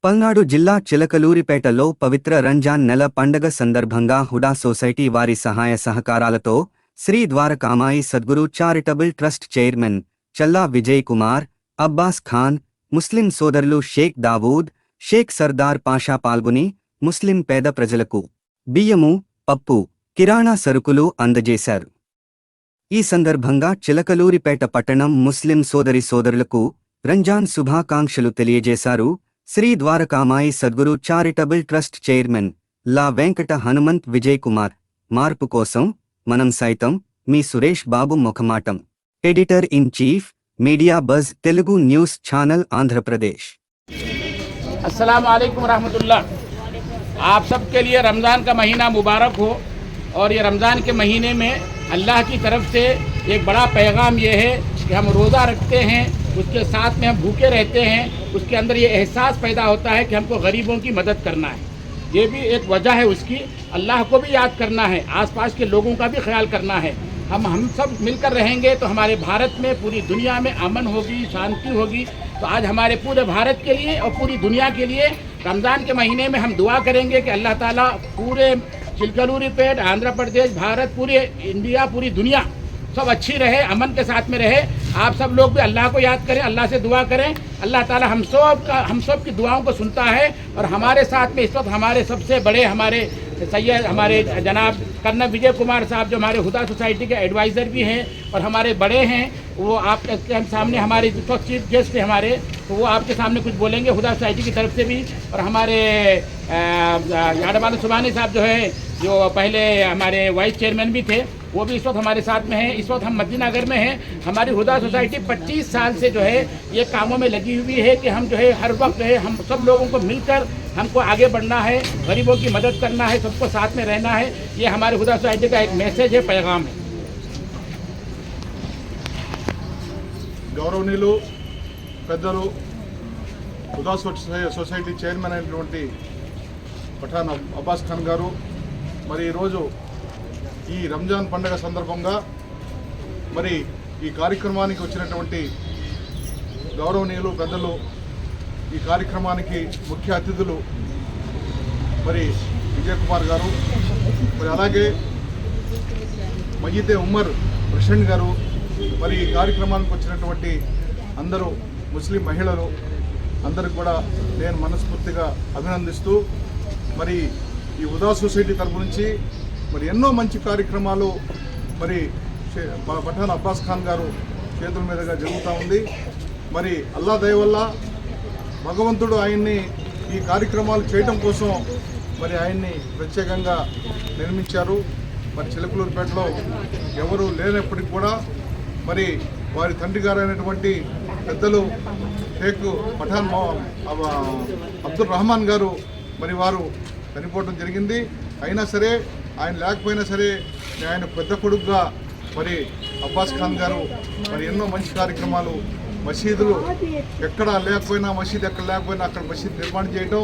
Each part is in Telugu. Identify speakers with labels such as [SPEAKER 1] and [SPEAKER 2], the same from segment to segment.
[SPEAKER 1] పల్నాడు జిల్లా చిలకలూరిపేటలో పవిత్ర రంజాన్ నెల పండగ సందర్భంగా హుడా సొసైటీ వారి సహాయ సహకారాలతో Shri Dwarakamayi Sadguru charitable trust chairman Challa Vijay Kumar, Abbas Khan, ముస్లిం సోదరులు షేక్ దావూద్, షేక్ సర్దార్ పాషా పాల్గొని ముస్లిం పేద ప్రజలకు బియ్యము, పప్పు, కిరాణా సరుకులు అందజేశారు. ఈ సందర్భంగా చిలకలూరిపేట పట్టణం ముస్లిం సోదరులకు రంజాన్ శుభాకాంక్షలు తెలియజేశారు. Shri Dwarakamayi Sadguru charitable trust chairman లా వెంకట హనుమంత్ విజయ్ కుమార్. మార్పు కోసం మనం సైతం మీ Suresh Babu Mukhamatam. Editor in chief, media buzz Telugu news channel, Andhra Pradesh.
[SPEAKER 2] अस्सलाम वालेकुम रहमतुल्लाह। आप सब के लिए रमज़ान का महीना मुबारक हो और ये रमज़ान के महीने में अल्लाह की तरफ से एक बड़ा पैगाम ये है कि हम रोज़ा रखते हैं, उसके साथ में हम भूखे रहते हैं, उसके अंदर ये एहसास पैदा होता है कि हमको गरीबों की मदद करना है। ये भी एक वजह है उसकी। अल्लाह को भी याद करना है, आसपास के लोगों का भी ख्याल करना है। हम सब मिलकर रहेंगे तो हमारे भारत में, पूरी दुनिया में अमन होगी, शांति होगी। तो आज हमारे पूरे भारत के लिए और पूरी दुनिया के लिए रमज़ान के महीने में हम दुआ करेंगे कि अल्लाह ताला पूरे चिलकलूरिपेट, आंध्र प्रदेश, भारत, पूरे इंडिया, पूरी दुनिया सब अच्छी रहे, अमन के साथ में रहे। आप सब लोग भी अल्लाह को याद करें, अल्लाह से दुआ करें। अल्लाह ताला हम सब की दुआओं को सुनता है। और हमारे साथ में इस वक्त हमारे सबसे बड़े हमारे सैयद हमारे जनाब कर्नल विजय कुमार साहब, जो हमारे हुदा सोसाइटी के एडवाइज़र भी हैं और हमारे बड़े हैं, वो आपके सामने हमारे चीफ गेस्ट हैं हमारे, तो वो आपके सामने कुछ बोलेंगे हुदा सोसाइटी की तरफ से भी। और हमारे याडमान सुबानी साहब जो है, जो पहले हमारे वाइस चेयरमैन भी थे, वो भी इस वक्त हमारे साथ में हैं। इस वक्त हम मदीनगर में हैं। हमारी हुदा सोसाइटी 25 साल से जो है ये कामों में लगी हुई है कि हम जो है हर वक्त जो है हम सब लोगों को मिलकर हमको आगे बढ़ना है, गरीबों की मदद करना है, सबको साथ में रहना है। ये हमारे हुदा सोसाइटी का एक मैसेज है, पैगाम है।
[SPEAKER 3] గౌరవనీయులు పెద్దలు హుదా సొసైటీ చైర్మన్ అయినటువంటి పఠాన్ అబ్బాస్ ఖాన్ గారు, మరి ఈరోజు ఈ రంజాన్ పండుగ సందర్భంగా మరి ఈ కార్యక్రమానికి వచ్చినటువంటి గౌరవనీయులు పెద్దలు, ఈ కార్యక్రమానికి ముఖ్య అతిథులు మరి విజయ్ కుమార్ గారు, మరి అలాగే మయీతే ఉమర్ ప్రెసిడెంట్ గారు, మరి ఈ కార్యక్రమానికి వచ్చినటువంటి అందరూ ముస్లిం మహిళలు అందరికి కూడా నేను మనస్ఫూర్తిగా అభినందిస్తూ, మరి ఈ హుదా సొసైటీ తరపు నుంచి మరి ఎన్నో మంచి కార్యక్రమాలు మరి పఠాన్ అబ్బాస్ ఖాన్ గారు చేతుల మీదుగా జరుగుతూ ఉంది. మరి అల్లా దయ వల్ల భగవంతుడు ఆయన్ని ఈ కార్యక్రమాలు చేయడం కోసం మరి ఆయన్ని ప్రత్యేకంగా నిర్మించారు. మరి చిలకలూరిపేటలో ఎవరు లేనప్పటికీ కూడా మరి వారి తండ్రి గారు అయినటువంటి పెద్దలు షేక్ పఠాన్ అబ్దుల్ రహమాన్ గారు మరి వారు చనిపోవడం జరిగింది. అయినా సరే ఆయన లేకపోయినా సరే ఆయన పెద్ద కొడుకుగా మరి అబ్బాస్ ఖాన్ గారు మరి ఎన్నో మంచి కార్యక్రమాలు, మసీదులు ఎక్కడ లేకపోయినా, మసీదు ఎక్కడ లేకపోయినా అక్కడ మసీదు నిర్మాణం చేయటం,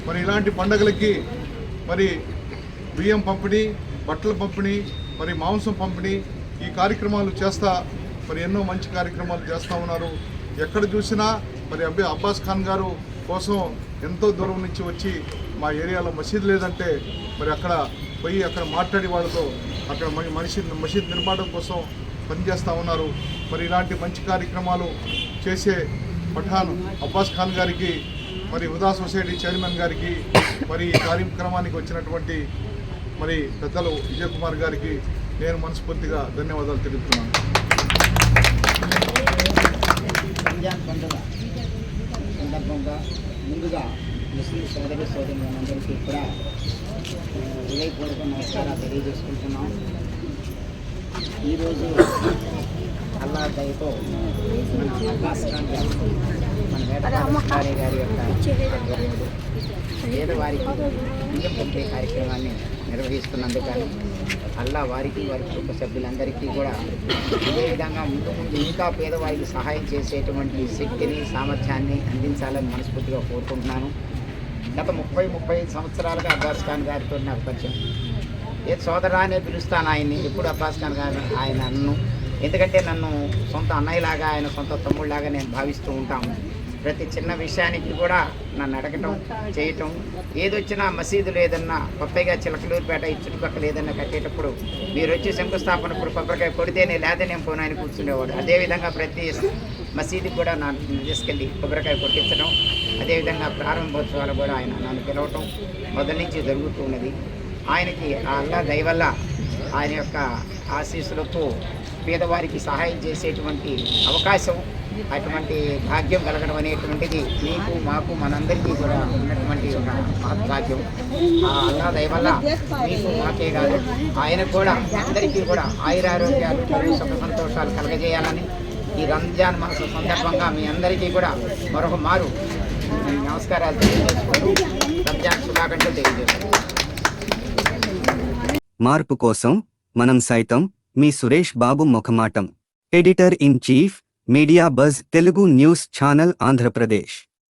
[SPEAKER 3] మరి ఇలాంటి పండుగలకి మరి బియ్యం పంపిణీ, బట్టల పంపిణీ, మరి మాంసం పంపిణీ, ఈ కార్యక్రమాలు చేస్తా మరి ఎన్నో మంచి కార్యక్రమాలు చేస్తూ ఉన్నారు. ఎక్కడ చూసినా మరి అబ్బాస్ ఖాన్ గారు కోసం ఎంతో దూరం నుంచి వచ్చి మా ఏరియాలో మసీదు లేదంటే మరి అక్కడ పోయి అక్కడ మాట్లాడి వాళ్ళతో అక్కడ మసీద్ నిర్మాణం కోసం పనిచేస్తూ ఉన్నారు. మరి ఇలాంటి మంచి కార్యక్రమాలు చేసే పఠాన్ అబ్బాస్ ఖాన్ గారికి, మరి హుదా సొసైటీ చైర్మన్ గారికి, మరి ఈ కార్యక్రమానికి వచ్చినటువంటి మరి పెద్దలు విజయ్ కుమార్ గారికి నేను మనస్ఫూర్తిగా ధన్యవాదాలు తెలుపుతున్నాను.
[SPEAKER 4] రంజాన్ పండుగ సందర్భంగా ముందుగా ముస్లిం సోదరులందరికీ కూడా హృదయపూర్వక నమస్కారాలు తెలియజేసుకుంటున్నాం. ఈరోజు అల్లా దయతో మన అబ్బాస్ ఖాన్ గారు, మన వేటగారి గారి యొక్క పేదవారికి బియ్యం పంపే కార్యక్రమాన్ని నిర్వహిస్తున్నందుకు కానీ అల్లా వారికి, వారి కుటుంబ సభ్యులందరికీ కూడా ఇదే విధంగా ముందు ఇంకా పేదవారికి సహాయం చేసేటువంటి శక్తిని, సామర్థ్యాన్ని అందించాలని మనస్ఫూర్తిగా కోరుకుంటున్నాను. గత 30-35 సంవత్సరాలుగా అబ్బాస్ ఖాన్ గారితో నాకు పరిచయం. సోదరా అనే పిలుస్తాను ఆయన్ని, ఎప్పుడు అబ్బాస్ ఖాన్ గారు ఆయన నన్ను, ఎందుకంటే నన్ను సొంత అన్నయ్యలాగా, ఆయన సొంత తమ్ముళ్ళలాగా నేను భావిస్తూ ఉంటాము. ప్రతి చిన్న విషయానికి కూడా నన్ను అడగటం చేయటం, ఏదొచ్చినా మసీదులు ఏదన్నా కొత్తగా చిలకలూరుపేట ఈ చుట్టుపక్కల ఏదన్నా కట్టేటప్పుడు మీరు వచ్చి శంకుస్థాపనప్పుడు కొబ్బరికాయ కొడితేనే లేదా నేను పోను ఆయన కూర్చునేవాడు. అదేవిధంగా ప్రతి మసీదుకి కూడా నన్ను తీసుకెళ్ళి కొబ్బరికాయ కొట్టించడం, అదేవిధంగా ప్రారంభోత్సవాలు కూడా ఆయన నన్ను పిలవటం మొదటి నుంచి జరుగుతూ ఉన్నది. ఆయనకి ఆ అల్లా దయ వల్ల ఆయన యొక్క ఆశీస్సులతో పేదవారికి సహాయం చేసేటువంటి అవకాశం, అటువంటి భాగ్యం కలగడం అనేటువంటిది మీకు మాకు మనందరికీ కూడా ఉన్నటువంటి ఒక మహద్భాగ్యం. ఆ అల్లా దయ వల్ల మీకు మాకే కాదు ఆయనకు కూడా అందరికీ కూడా ఆయురారోగ్యాలు మరియు సుఖ సంతోషాలు కలగజేయాలని ఈ రంజాన్ మాస సందర్భంగా మీ అందరికీ కూడా మరొక మారు నమస్కారాలు తెలియజేసుకుంటూ రంజాన్ శుభాకాంక్షలు తెలియజేస్తున్నాను.
[SPEAKER 1] మార్పు కోసం మనం సైతం మీ Suresh Babu Mukhamatam. Editor in chief, media buzz Telugu news channel Andhra Pradesh.